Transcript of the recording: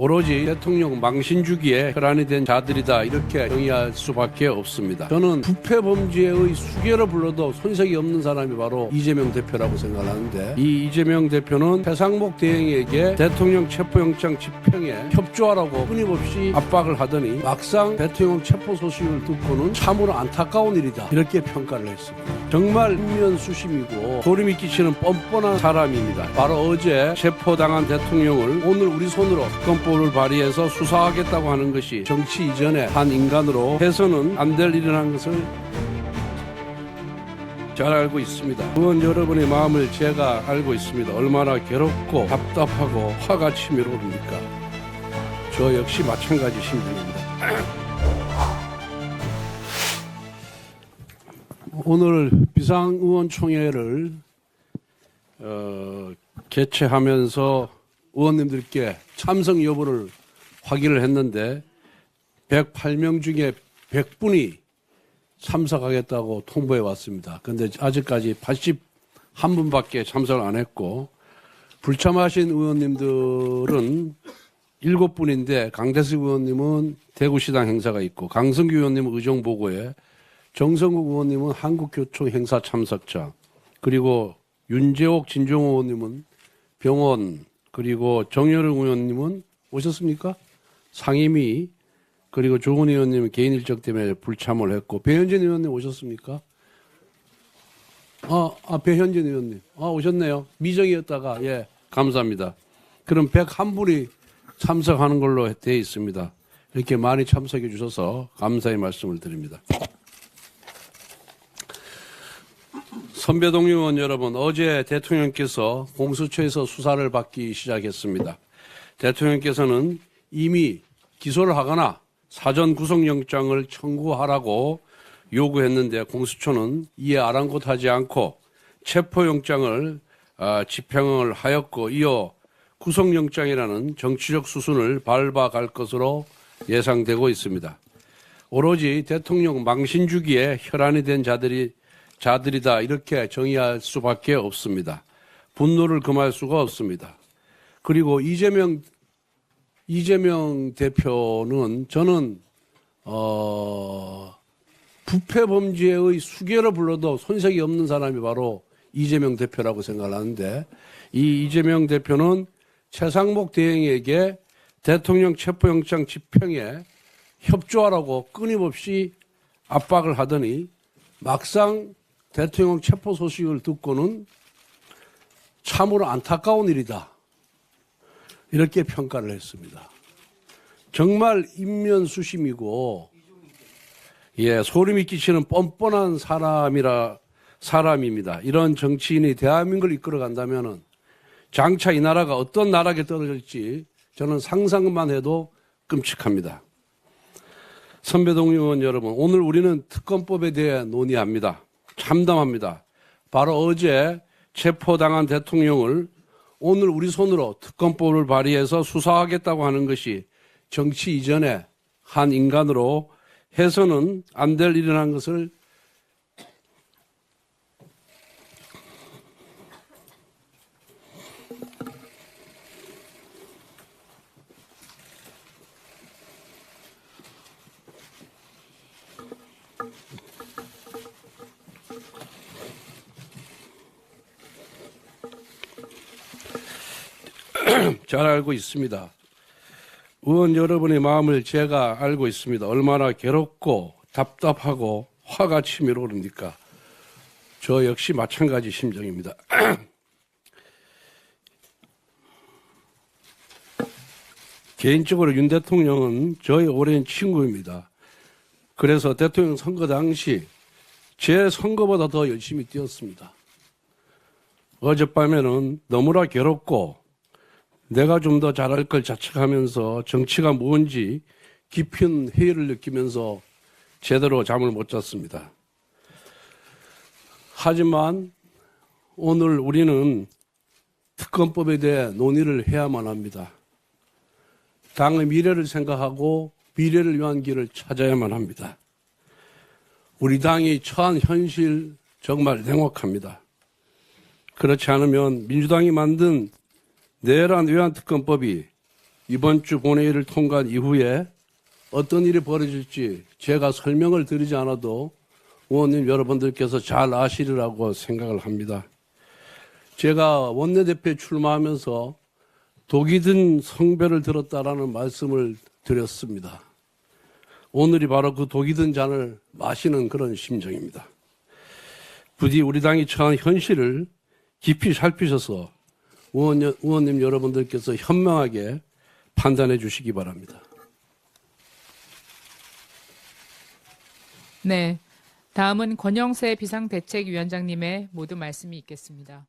오로지 대통령 망신 주기에 혈안이 된 자들이다, 이렇게 정의할 수밖에 없습니다. 저는 부패 범죄의 수괴로 불러도 손색이 없는 사람이 바로 이재명 대표라고 생각하는데, 이 이재명 대표는 최상목 대행에게 대통령 체포영장 집행에 협조하라고 끊임없이 압박을 하더니 막상 대통령 체포 소식을 듣고는 참으로 안타까운 일이다, 이렇게 평가를 했습니다. 정말 인면수심이고 소름이 끼치는 뻔뻔한 사람입니다. 바로 어제 체포당한 대통령을 오늘 우리 손으로 특검법을 발의해서 수사하겠다고 하는 것이 정치 이전의 한 인간으로 해서는 안 될 일이라는 것을 잘 알고 있습니다. 의원 여러분의 마음을 제가 알고 있습니다. 얼마나 괴롭고 답답하고 화가 치밀어 오릅니까? 저 역시 마찬가지 심정입니다. 오늘 비상의원총회를 개최하면서 의원님들께 참석 여부를 확인을 했는데 108명 중에 100분이 참석하겠다고 통보해 왔습니다. 그런데 아직까지 81분밖에 참석을 안 했고, 불참하신 의원님들은 7분인데 강대석 의원님은 대구시당 행사가 있고, 강성규 의원님은 의정보고에, 정성국 의원님은 한국교총 행사 참석자, 그리고 윤재옥 진종호 의원님은 병원, 그리고 정여름 의원님은 오셨습니까? 상임위, 그리고 조은 의원님은 개인 일정 때문에 불참을 했고, 배현진 의원님 오셨습니까? 배현진 의원님. 오셨네요. 미정이었다가, 예, 감사합니다. 그럼 101분이 참석하는 걸로 되어 있습니다. 이렇게 많이 참석해 주셔서 감사의 말씀을 드립니다. 선배 동료 의원 여러분, 어제 대통령께서 공수처에서 수사를 받기 시작했습니다. 대통령께서는 이미 기소를 하거나 사전 구속영장을 청구하라고 요구했는데, 공수처는 이에 아랑곳하지 않고 체포영장을 집행을 하였고, 이어 구속영장이라는 정치적 수순을 밟아갈 것으로 예상되고 있습니다. 오로지 대통령 망신 주기에 혈안이 된 자들이다, 이렇게 정의할 수밖에 없습니다. 분노를 금할 수가 없습니다. 그리고 이재명 대표는 저는 부패 범죄의 수괴로 불러도 손색이 없는 사람이 바로 이재명 대표라고 생각하는데, 이 이재명 대표는 최상목 대행에게 대통령 체포영장 집행에 협조하라고 끊임없이 압박을 하더니 막상 대통령 체포 소식을 듣고는 참으로 안타까운 일이다, 이렇게 평가를 했습니다. 정말 인면수심이고, 예, 소름이 끼치는 뻔뻔한 사람입니다. 이런 정치인이 대한민국을 이끌어간다면은 장차 이 나라가 어떤 나라에 떨어질지 저는 상상만 해도 끔찍합니다. 선배 동료 의원 여러분, 오늘 우리는 특검법에 대해 논의합니다. 참담합니다. 바로 어제 체포당한 대통령을 오늘 우리 손으로 특검법을 발의해서 수사하겠다고 하는 것이 정치 이전의 한 인간으로 해서는 안 될 일이라는 것을 잘 알고 있습니다. 의원 여러분의 마음을 제가 알고 있습니다. 얼마나 괴롭고 답답하고 화가 치밀어 오릅니까? 저 역시 마찬가지 심정입니다. 개인적으로 윤 대통령은 저의 오랜 친구입니다. 그래서 대통령 선거 당시 제 선거보다 더 열심히 뛰었습니다. 어젯밤에는 너무나 괴롭고 내가 좀 더 잘할 걸 자책하면서 정치가 뭔지 깊은 회의를 느끼면서 제대로 잠을 못 잤습니다. 하지만 오늘 우리는 특검법에 대해 논의를 해야만 합니다. 당의 미래를 생각하고 미래를 위한 길을 찾아야만 합니다. 우리 당이 처한 현실 정말 냉혹합니다. 그렇지 않으면 민주당이 만든 내란 외환특검법이 이번 주 본회의를 통과한 이후에 어떤 일이 벌어질지 제가 설명을 드리지 않아도 의원님 여러분들께서 잘 아시리라고 생각을 합니다. 제가 원내대표에 출마하면서 독이 든 성배를 들었다라는 말씀을 드렸습니다. 오늘이 바로 그 독이 든 잔을 마시는 그런 심정입니다. 부디 우리 당이 처한 현실을 깊이 살피셔서 의원님 여러분들께서 현명하게 판단해 주시기 바랍니다. 네, 다음은 권영세 비상대책위원장님의 모든 말씀이 있겠습니다.